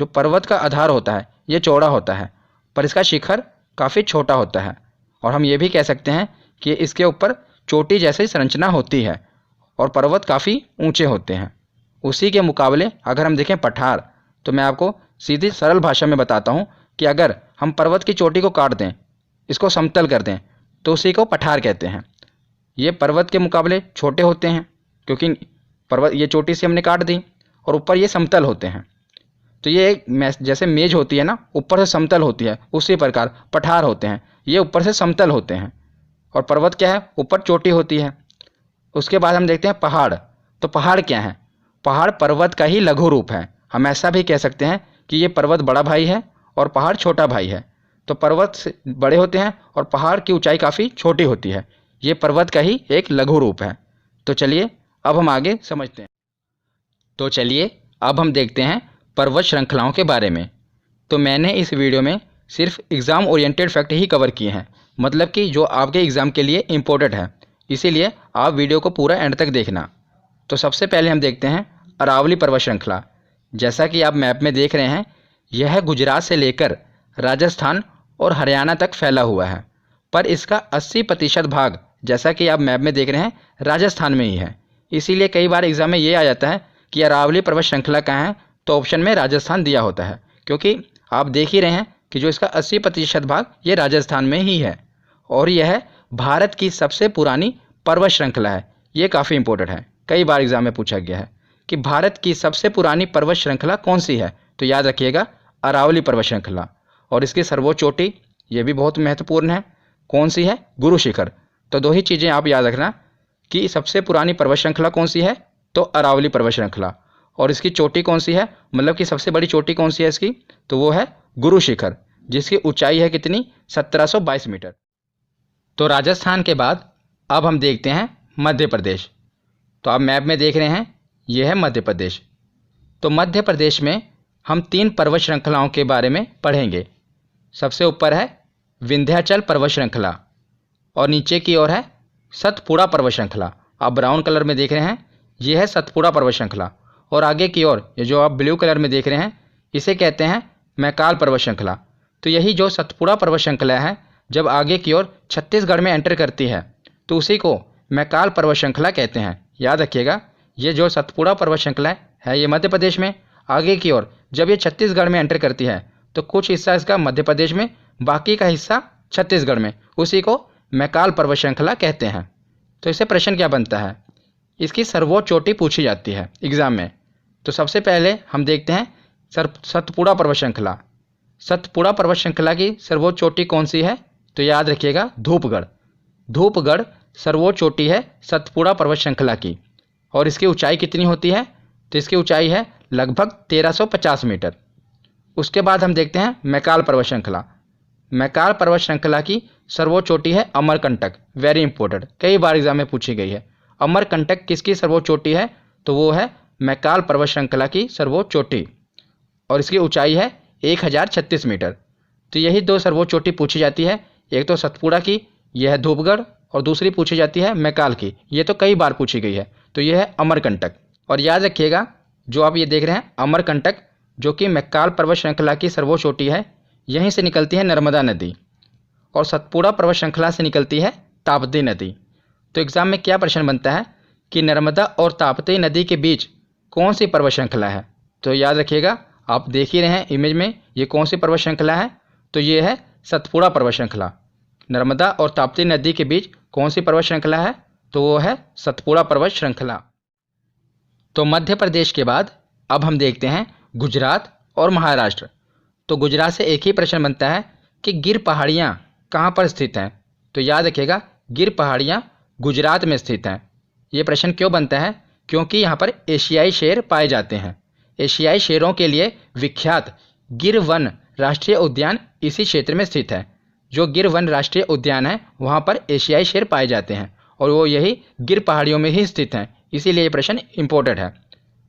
जो पर्वत का आधार होता है ये चौड़ा होता है, पर इसका शिखर काफ़ी छोटा होता है। और हम ये भी कह सकते हैं कि इसके ऊपर चोटी जैसी संरचना होती है और पर्वत काफ़ी ऊंचे होते हैं। उसी के मुकाबले अगर हम देखें पठार, तो मैं आपको सीधी सरल भाषा में बताता हूँ कि अगर हम पर्वत की चोटी को काट दें, इसको समतल कर दें, तो उसी को पठार कहते हैं। ये पर्वत के मुकाबले छोटे होते हैं क्योंकि पर्वत ये चोटी से हमने काट दी और ऊपर ये समतल होते हैं। तो ये जैसे मेज होती है ना, ऊपर से समतल होती है, उसी प्रकार पठार होते हैं, ये ऊपर से समतल होते हैं। और पर्वत क्या है, ऊपर चोटी होती है। उसके बाद हम देखते हैं पहाड़। तो पहाड़ क्या है? पहाड़ पर्वत का ही लघु रूप है। हम ऐसा भी कह सकते हैं कि ये पर्वत बड़ा भाई है और पहाड़ छोटा भाई है। तो पर्वत से बड़े होते हैं और पहाड़ की ऊंचाई काफ़ी छोटी होती है। ये पर्वत का ही एक लघु रूप है। तो चलिए अब हम आगे समझते हैं। तो चलिए अब हम देखते हैं पर्वत श्रृंखलाओं के बारे में। तो मैंने इस वीडियो में सिर्फ एग्ज़ाम ओरिएंटेड फैक्ट ही कवर किए हैं, मतलब कि जो आपके एग्ज़ाम के लिए इम्पोर्टेंट है। इसीलिए आप वीडियो को पूरा एंड तक देखना। तो सबसे पहले हम देखते हैं अरावली पर्वत श्रृंखला। जैसा कि आप मैप में देख रहे हैं, यह गुजरात से लेकर राजस्थान और हरियाणा तक फैला हुआ है, पर इसका 80% भाग, जैसा कि आप मैप में देख रहे हैं, राजस्थान में ही है। इसीलिए कई बार एग्ज़ाम में ये आ जाता है कि अरावली पर्वत श्रृंखला कहाँ है, तो ऑप्शन में राजस्थान दिया होता है, क्योंकि आप देख ही रहे हैं कि जो इसका 80% भाग ये राजस्थान में ही है। और यह भारत की सबसे पुरानी पर्वत श्रृंखला है। ये काफ़ी इंपॉर्टेंट है, कई बार एग्जाम में पूछा गया है कि भारत की सबसे पुरानी पर्वत श्रृंखला कौन सी है। तो याद रखिएगा अरावली पर्वत श्रृंखला। और इसकी सर्वोच्च चोटी, ये भी बहुत महत्वपूर्ण है, कौन सी है? गुरु शिखर। तो दो ही चीज़ें आप याद रखना कि सबसे पुरानी पर्वत श्रृंखला कौन सी है, तो अरावली पर्वत श्रृंखला। और इसकी चोटी कौन सी है, मतलब कि सबसे बड़ी चोटी कौन सी है इसकी, तो वो है गुरु शिखर, जिसकी ऊंचाई है कितनी? 1722 मीटर। तो राजस्थान के बाद अब हम देखते हैं मध्य प्रदेश। तो आप मैप में देख रहे हैं, यह है मध्य प्रदेश। तो मध्य प्रदेश में हम 3 पर्वत श्रृंखलाओं के बारे में पढ़ेंगे। सबसे ऊपर है विंध्याचल पर्वत श्रृंखला और नीचे की ओर है सतपुड़ा पर्वत श्रृंखला। आप ब्राउन कलर में देख रहे हैं, यह है सतपुड़ा पर्वत श्रृंखला। और आगे की ओर ये जो आप ब्लू कलर में देख रहे हैं, इसे कहते हैं मैकाल पर्वत श्रृंखला। तो यही जो सतपुड़ा पर्वत श्रृंखला है, जब आगे की ओर छत्तीसगढ़ में एंटर करती है, तो उसी को मैकाल पर्वत श्रृंखला कहते हैं। याद रखिएगा, ये जो सतपुड़ा पर्वत श्रृंखला है ये मध्य प्रदेश में, आगे की ओर जब ये छत्तीसगढ़ में एंटर करती है तो कुछ हिस्सा इसका मध्य प्रदेश में, बाकी का हिस्सा छत्तीसगढ़ में, उसी को मैकाल पर्वत श्रृंखला कहते हैं। तो इससे प्रश्न क्या बनता है? इसकी सर्वोच्च चोटी पूछी जाती है एग्जाम में। तो सबसे पहले हम देखते हैं सतपुड़ा पर्वत श्रृंखला। सतपुड़ा पर्वत श्रृंखला की सर्वोच्च चोटी कौन सी है? तो याद रखिएगा धूपगढ़। धूपगढ़ सर्वोच्च चोटी है सतपुड़ा पर्वत श्रृंखला की। और इसकी ऊंचाई कितनी होती है? तो इसकी ऊंचाई है लगभग 1350 मीटर। उसके बाद हम देखते हैं मैकाल पर्वत श्रृंखला। मैकाल पर्वत श्रृंखला की सर्वोच्च चोटी है अमरकंटक। वेरी इंपॉर्टेंट, कई बार एग्जाम में पूछी गई है। अमरकंटक किसकी सर्वोच्च चोटी है? तो वो है मैकाल पर्वत श्रृंखला की सर्वोच्च चोटी। और इसकी ऊंचाई है 1036 मीटर। तो यही 2 सर्वोच्च चोटी पूछी जाती है, एक तो सतपुड़ा की, यह है धूपगढ़, और दूसरी पूछी जाती है मैकाल की। ये तो कई बार पूछी गई है। तो यह है अमरकंटक। और याद रखिएगा, जो आप ये देख रहे हैं अमरकंटक, जो कि मैकाल पर्वत श्रृंखला की सर्वोच्च चोटी है, यहीं से निकलती है नर्मदा नदी। और सतपुड़ा पर्वत श्रृंखला से निकलती है ताप्ती नदी। तो एग्जाम में क्या प्रश्न बनता है कि नर्मदा और ताप्ती नदी के बीच कौन सी पर्वत श्रृंखला है? तो याद रखिएगा, आप देख ही रहे हैं इमेज में, ये कौन सी पर्वत श्रृंखला है? तो ये है सतपुड़ा पर्वत श्रृंखला। नर्मदा और ताप्ती नदी के बीच कौन सी पर्वत श्रृंखला है? तो वो है सतपुड़ा पर्वत श्रृंखला। तो मध्य प्रदेश के बाद अब हम देखते हैं गुजरात और महाराष्ट्र। तो गुजरात से एक ही प्रश्न बनता है कि गिर पहाड़ियाँ कहाँ पर स्थित हैं? तो याद रखिएगा, गिर पहाड़ियाँ गुजरात में स्थित हैं। ये प्रश्न क्यों बनता है? क्योंकि यहाँ पर एशियाई शेर पाए जाते हैं। एशियाई शेरों के लिए विख्यात गिर वन राष्ट्रीय उद्यान इसी क्षेत्र में स्थित है। जो गिर वन राष्ट्रीय उद्यान है, वहाँ पर एशियाई शेर पाए जाते हैं और वो यही गिर पहाड़ियों में ही स्थित हैं। इसीलिए ये प्रश्न इंपॉर्टेंट है।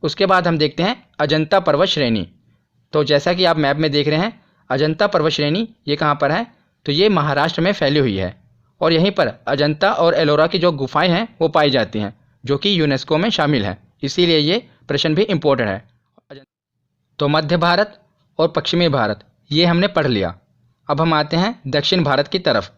उसके बाद हम देखते हैं अजंता पर्वत श्रेणी। तो जैसा कि आप मैप में देख रहे हैं, अजंता पर्वत श्रेणी ये कहाँ पर है? तो ये महाराष्ट्र में फैली हुई है। और यहीं पर अजंता और एलोरा की जो गुफाएं हैं वो पाई जाती हैं, जो कि यूनेस्को में शामिल है। इसीलिए ये प्रश्न भी इम्पोर्टेंट है। तो मध्य भारत और पश्चिमी भारत, ये हमने पढ़ लिया। अब हम आते हैं दक्षिण भारत की तरफ।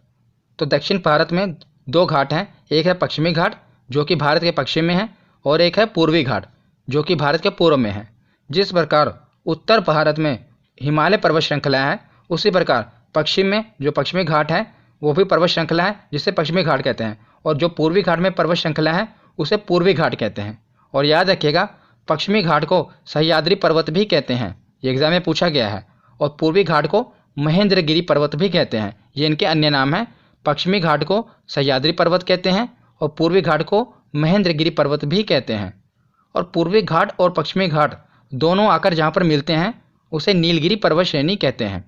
तो दक्षिण भारत में दो घाट हैं, एक है पश्चिमी घाट जो कि भारत के पश्चिम में है, और एक है पूर्वी घाट जो कि भारत के पूर्व में है। जिस प्रकार उत्तर भारत में हिमालय पर्वत श्रृंखला है, उसी प्रकार पश्चिम में जो पश्चिमी घाट है वो भी पर्वत श्रृंखला है, जिसे पश्चिमी घाट कहते हैं, और जो पूर्वी घाट में पर्वत श्रृंखला है उसे पूर्वी घाट कहते हैं। और याद रखिएगा, पश्चिमी घाट को सह्याद्री पर्वत भी कहते हैं, ये एग्जाम में पूछा गया है। और पूर्वी घाट को महेंद्रगिरी पर्वत भी कहते हैं, ये इनके अन्य नाम हैं। पश्चिमी घाट को सह्याद्री पर्वत कहते हैं और पूर्वी घाट को महेंद्रगिरी पर्वत भी कहते हैं। और पूर्वी घाट और पश्चिमी घाट दोनों आकर जहाँ पर मिलते हैं उसे नीलगिरी पर्वत श्रेणी कहते हैं।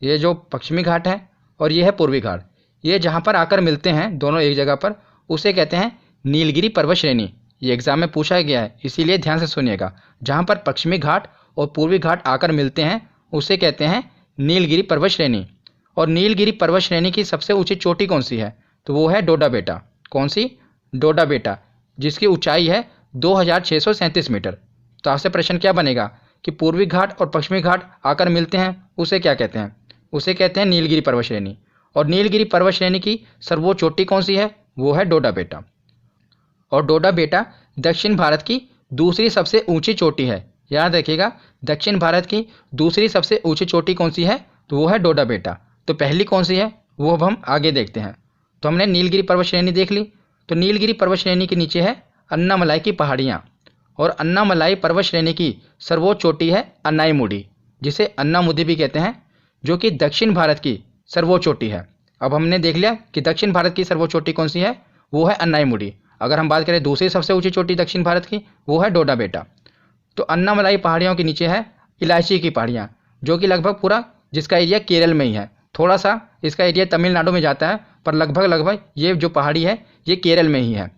ये जो पश्चिमी घाट है और ये है पूर्वी घाट, ये जहाँ पर आकर मिलते हैं दोनों एक जगह पर, उसे कहते हैं नीलगिरी पर्वत श्रेणी। ये एग्जाम में पूछा गया है, इसीलिए ध्यान से सुनिएगा। जहाँ पर पश्चिमी घाट और पूर्वी घाट आकर मिलते हैं उसे कहते हैं नीलगिरी पर्वत श्रेणी। और नीलगिरी पर्वत श्रेणी की सबसे ऊंची चोटी कौन सी है? तो वो है डोडा बेटा। कौन सी? डोडा बेटा, जिसकी ऊंचाई है 2637 मीटर। तो आपसे प्रश्न क्या बनेगा कि पूर्वी घाट और पश्चिमी घाट आकर मिलते हैं उसे क्या कहते हैं? उसे कहते हैं नीलगिरी पर्वत श्रेणी। और नीलगिरी पर्वत श्रेणी की सर्वोच्च चोटी कौन सी है? वो है डोडा बेटा। और डोडा बेटा दक्षिण भारत की दूसरी सबसे ऊंची चोटी है। याद रखिएगा, दक्षिण भारत की दूसरी सबसे ऊंची चोटी कौन सी है? तो वो है डोडा बेटा। तो पहली कौन सी है वो अब हम आगे देखते हैं। तो हमने नीलगिरी पर्वत श्रेणी देख ली। तो नीलगिरी पर्वत श्रेणी के नीचे है अन्नामलाई की पहाड़ियाँ, और अन्नामलाई पर्वत श्रेणी की सर्वोच्च चोटी है अन्नाईमुडी, जिसे अन्नामुदी भी कहते हैं, जो कि दक्षिण भारत की सर्वोच्च चोटी है। अब हमने देख लिया कि दक्षिण भारत की सर्वोच्च चोटी कौन सी है, वो है अन्नाईमुडी। अगर हम बात करें दूसरी सबसे ऊंची चोटी दक्षिण भारत की, वो है डोडा बेटा। तो अन्नामलाई पहाड़ियों के नीचे है इलायची की पहाड़ियाँ, जो कि लगभग पूरा जिसका एरिया केरल में ही है। थोड़ा सा इसका एरिया तमिलनाडु में जाता है, पर लगभग ये जो पहाड़ी है ये केरल में ही है।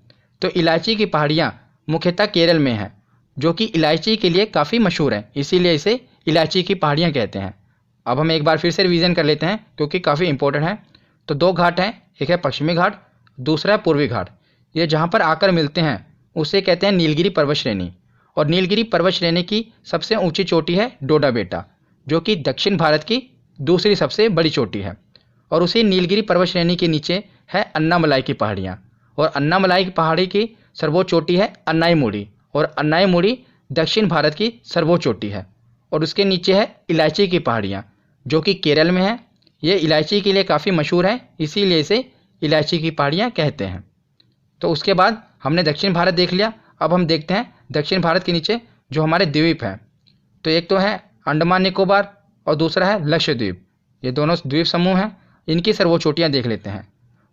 तो इलायची की पहाड़ियाँ मुख्यतः केरल में है, जो कि इलायची के लिए काफ़ी मशहूर है, इसीलिए इसे इलायची की पहाड़ियाँ कहते हैं। अब हम एक बार फिर से रिवीजन कर लेते हैं क्योंकि काफ़ी इंपॉर्टेंट है। तो दो घाट हैं, एक है पश्चिमी घाट, दूसरा है पूर्वी घाट। ये जहाँ पर आकर मिलते हैं उसे कहते हैं नीलगिरी पर्वत श्रेणी। और नीलगिरी पर्वत श्रेणी की सबसे ऊंची चोटी है डोडा बेटा, जो कि दक्षिण भारत की दूसरी सबसे बड़ी चोटी है। और उसी नीलगिरी पर्वत श्रेणी के नीचे है अन्नामलाई की पहाड़ियाँ, और अन्नामलाई की पहाड़ी की सर्वोच्च चोटी है अन्नाईमुडी, और अन्नाईमुडी दक्षिण भारत की सर्वोच्च चोटी है। और उसके नीचे है इलायची की पहाड़ियाँ, जो कि केरल में है। ये इलायची के लिए काफ़ी मशहूर है, इसीलिए इसे इलायची की पहाड़ियाँ कहते हैं। तो उसके बाद हमने दक्षिण भारत देख लिया। अब हम देखते हैं दक्षिण भारत के नीचे जो हमारे द्वीप हैं। तो एक तो है अंडमान निकोबार और दूसरा है लक्षद्वीप। ये दोनों द्वीप समूह हैं, इनकी सर्वोच्च चोटियाँ देख लेते हैं।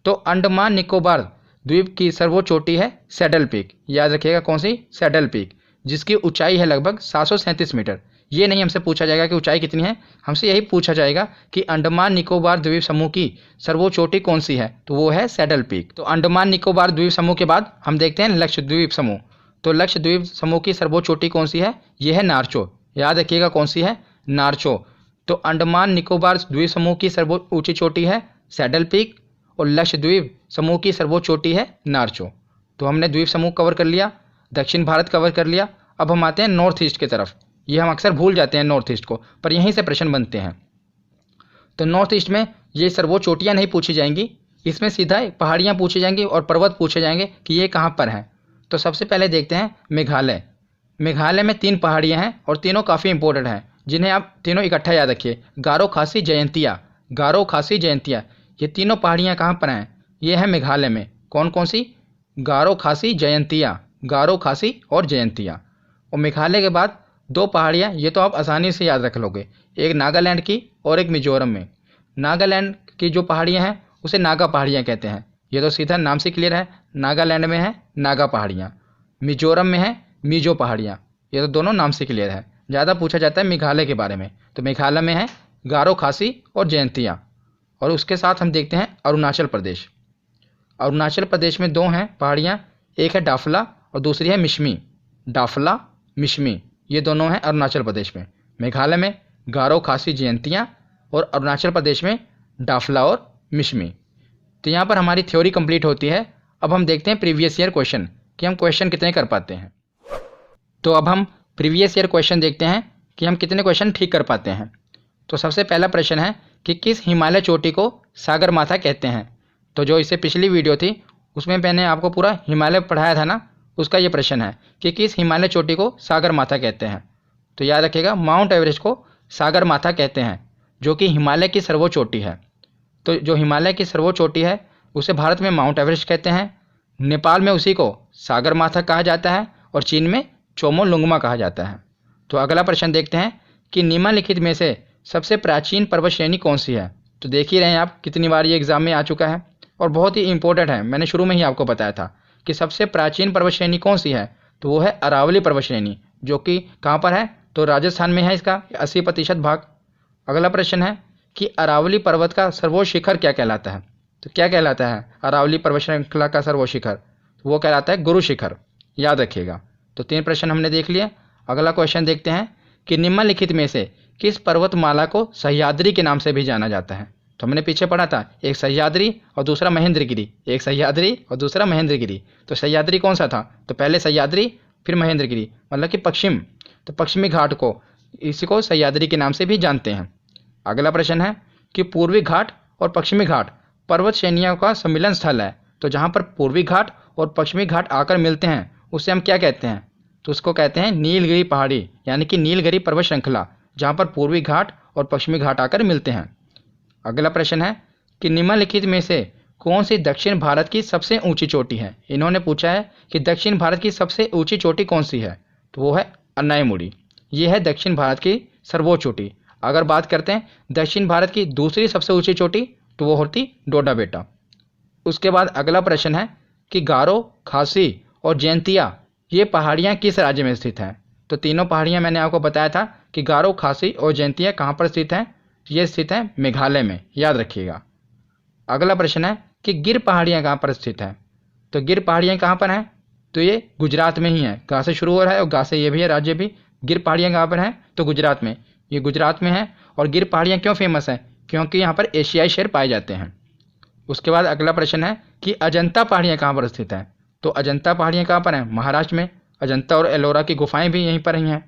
तो अंडमान निकोबार द्वीप की सर्वोच्च चोटी है सैडल पीक। याद रखिएगा कौन सी? सैडल पीक, जिसकी ऊंचाई है लगभग 737 मीटर। ये नहीं हमसे पूछा जाएगा कि ऊंचाई कितनी है, हमसे यही पूछा जाएगा कि अंडमान निकोबार द्वीप समूह की सर्वोच्च चोटी कौन सी है, तो वो है सैडल पीक। तो अंडमान निकोबार द्वीप समूह के बाद हम देखते हैं लक्षद्वीप समूह। तो लक्षद्वीप समूह की सर्वोच्च चोटी कौन सी है? ये है नारचो। याद रखिएगा कौन सी है? नारचो। तो अंडमान निकोबार द्वीप समूह की सर्वोच्च ऊंची चोटी है सैडल पीक, और लक्षद्वीप समूह की सर्वोच्च चोटी है नारचो। तो हमने द्वीप समूह कवर कर लिया, दक्षिण भारत कवर कर लिया। अब हम आते हैं नॉर्थ ईस्ट की तरफ। ये हम अक्सर भूल जाते हैं नॉर्थ ईस्ट को, पर यहीं से प्रश्न बनते हैं। तो नॉर्थ ईस्ट में ये सर्वोच्च चोटियाँ नहीं पूछी जाएंगी, इसमें सीधा पहाड़ियाँ पूछी जाएंगी और पर्वत पूछे जाएंगे कि ये कहाँ पर हैं। तो सबसे पहले देखते हैं मेघालय। मेघालय में 3 पहाड़ियाँ हैं और तीनों काफ़ी इंपॉर्टेंट हैं, जिन्हें आप तीनों इकट्ठा याद रखिए। गारो, खासी, जयंतिया। गारो, खासी, जयंतिया, ये तीनों पहाड़ियाँ कहाँ पर हैं? ये है मेघालय में। कौन कौन सी? गारो, खासी, जयंतिया। गारो, खासी और जयंतिया। और मेघालय के बाद 2 पहाड़ियाँ, ये तो आप आसानी से याद रख लोगे, एक नागालैंड की और एक मिजोरम में। नागालैंड की जो पहाड़ियाँ हैं उसे नागा पहाड़ियाँ कहते हैं, ये तो सीधा नाम से क्लियर है। नागालैंड में है नागा पहाड़ियाँ, मिजोरम में है मिजो पहाड़ियाँ, ये तो दोनों नाम से क्लियर है। ज़्यादा पूछा जाता है मेघालय के बारे में। तो मेघालय में है गारो, खासी और जयंतिया। और उसके साथ हम देखते हैं अरुणाचल प्रदेश। अरुणाचल प्रदेश में 2 हैं पहाड़ियाँ, एक है डाफला और दूसरी है मिशमी। डाफला, मिशमी, ये दोनों हैं अरुणाचल प्रदेश में। मेघालय में गारो, खासी, जयंतिया, और अरुणाचल प्रदेश में डाफला और मिशमी। तो यहाँ पर हमारी थ्योरी कंप्लीट होती है। अब हम देखते हैं प्रीवियस ईयर क्वेश्चन कि हम क्वेश्चन कितने कर पाते हैं। तो अब हम प्रीवियस ईयर क्वेश्चन देखते हैं कि हम कितने क्वेश्चन ठीक कर पाते हैं। तो सबसे पहला प्रश्न है कि किस हिमालय चोटी को सागरमाथा कहते हैं। तो जो इससे पिछली वीडियो थी उसमें मैंने आपको पूरा हिमालय पढ़ाया था ना, उसका ये प्रश्न है कि किस हिमालय चोटी को सागरमाथा कहते हैं। तो याद रखिएगा, माउंट एवरेस्ट को सागरमाथा कहते हैं, जो कि हिमालय की सर्वोच्च चोटी है। तो जो हिमालय की सर्वोच्च चोटी है उसे भारत में माउंट एवरेस्ट कहते हैं, नेपाल में उसी को सागरमाथा कहा जाता है और चीन में चोमोलुंगमा कहा जाता है। तो अगला प्रश्न देखते हैं कि निम्नलिखित में से सबसे प्राचीन पर्वत श्रेणी कौन सी है। तो देख ही रहे हैं आप कितनी बार ये एग्जाम में आ चुका है और बहुत ही इंपॉर्टेंट है। मैंने शुरू में ही आपको बताया था कि सबसे प्राचीन पर्वत श्रेणी कौन सी है, तो वो है अरावली पर्वत श्रेणी, जो कि कहाँ पर है, तो राजस्थान में है इसका 80% भाग। अगला प्रश्न है कि अरावली पर्वत का सर्वोच्च शिखर क्या कहलाता है। तो क्या कहलाता है अरावली पर्वत श्रृंखला का सर्वोच्च शिखर, तो वो कहलाता है गुरु शिखर, याद रखिएगा। तो 3 प्रश्न हमने देख लिए। अगला क्वेश्चन देखते हैं कि निम्नलिखित में से किस पर्वतमाला को सह्याद्री के नाम से भी जाना जाता है। तो हमने पीछे पढ़ा था, एक सह्याद्री और दूसरा महेंद्रगिरी, एक सह्याद्री और दूसरा महेंद्रगिरी। तो सह्याद्री कौन सा था, तो पहले सह्याद्री फिर महेंद्रगिरी, मतलब कि पश्चिम, तो पश्चिमी घाट को इसी को सह्याद्री के नाम से भी जानते हैं। अगला प्रश्न है कि पूर्वी घाट और पश्चिमी घाट पर्वत श्रेणियों का सम्मिलन स्थल है। तो जहाँ पर पूर्वी घाट और पश्चिमी घाट आकर मिलते हैं उसे हम क्या कहते हैं, तो उसको कहते हैं नीलगिरी पहाड़ी, यानी कि नीलगिरी पर्वत श्रृंखला, जहाँ पर पूर्वी घाट और पश्चिमी घाट आकर मिलते हैं। अगला प्रश्न है कि निम्नलिखित में से कौन सी दक्षिण भारत की सबसे ऊंची चोटी है। इन्होंने पूछा है कि दक्षिण भारत की सबसे ऊंची चोटी कौन सी है, तो वो है अन्नायमुड़ी। ये है दक्षिण भारत की सर्वोच्च चोटी। अगर बात करते हैं दक्षिण भारत की दूसरी सबसे ऊंची चोटी, तो वो होती डोडा बेटा। उसके बाद अगला प्रश्न है कि गारो, खासी और जैंतिया ये पहाड़ियाँ किस राज्य में स्थित हैं। तो तीनों पहाड़ियाँ मैंने आपको बताया था कि गारो, खासी और जैंतिया कहाँ पर स्थित हैं, तो ये स्थित हैं मेघालय में, याद रखिएगा। अगला प्रश्न है कि गिर पहाड़ियाँ कहाँ पर स्थित हैं। तो गिर पहाड़ियाँ कहाँ पर हैं, तो ये गुजरात में ही है। गा से शुरू हो रहा है और गा से ये भी है राज्य भी। गिर पहाड़ियाँ कहाँ पर हैं, तो गुजरात में, ये गुजरात में है। और गिर पहाड़ियाँ क्यों फेमस है, क्योंकि यहाँ पर एशियाई शेर पाए जाते हैं। उसके बाद अगला प्रश्न है कि अजंता पहाड़ियाँ कहाँ पर स्थित हैं। तो अजंता पहाड़ियाँ कहाँ पर हैं, महाराष्ट्र में। अजंता और एलोरा की गुफाएं भी यहीं पर ही हैं।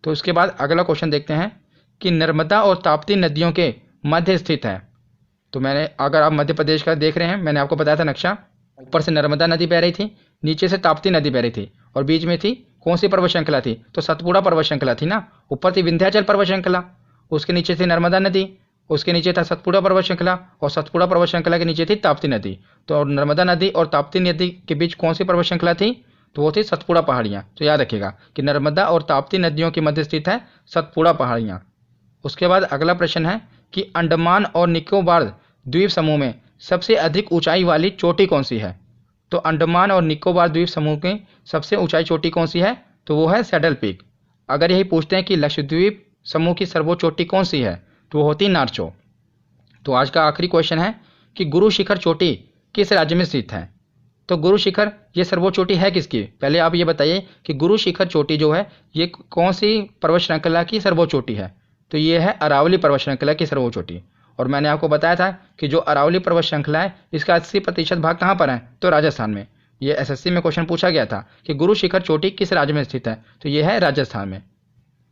तो उसके बाद अगला क्वेश्चन देखते हैं कि नर्मदा और ताप्ती नदियों के मध्य स्थित है। तो मैंने, अगर आप मध्य प्रदेश का देख रहे हैं, मैंने आपको बताया था नक्शा, ऊपर से नर्मदा नदी बह रही थी, नीचे से ताप्ती नदी बह रही थी और बीच में थी कौन सी पर्वत श्रृंखला थी, तो सतपुड़ा पर्वत श्रृंखला थी ना। ऊपर थी विंध्याचल पर्वत श्रृंखला, उसके नीचे थी नर्मदा नदी, उसके नीचे था सतपुड़ा पर्वत श्रृंखला और सतपुड़ा पर्वत श्रृंखला के नीचे थी ताप्ती नदी। तो नर्मदा नदी और ताप्ती नदी के बीच कौन सी पर्वत श्रृंखला थी, तो वो थी सतपुड़ा पहाड़ियाँ। तो याद रखिएगा कि नर्मदा और ताप्ती नदियों के मध्य स्थित है सतपुड़ा पहाड़ियाँ। उसके बाद अगला प्रश्न है कि अंडमान और निकोबार द्वीप समूह में सबसे अधिक ऊंचाई वाली चोटी कौन सी है। तो अंडमान और निकोबार द्वीप समूह की सबसे ऊंचाई चोटी कौन सी है, तो वो है सैडल पीक। अगर यही पूछते हैं कि लक्षद्वीप समूह की सर्वोच्च चोटी कौन सी है, तो वो होती नारचो। तो आज का आखिरी क्वेश्चन है कि गुरु शिखर चोटी किस राज्य में स्थित है। तो गुरु शिखर ये सर्वोच्च चोटी है किसकी, पहले आप ये बताइए कि गुरु शिखर चोटी जो है ये कौन सी पर्वत श्रृंखला की सर्वोच्च चोटी है। तो ये है अरावली पर्वत श्रृंखला की सर्वोच्च चोटी। और मैंने आपको बताया था कि जो अरावली पर्वत श्रृंखला है इसका 80% भाग कहाँ पर है, तो राजस्थान में। ये एसएससी में क्वेश्चन पूछा गया था कि गुरु शिखर चोटी किस राज्य में स्थित है, तो ये है राजस्थान में।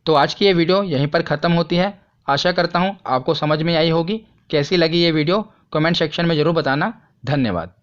तो आज की ये वीडियो यहीं पर ख़त्म होती है। आशा करता हूँ आपको समझ में आई होगी। कैसी लगी ये वीडियो कमेंट सेक्शन में ज़रूर बताना। धन्यवाद।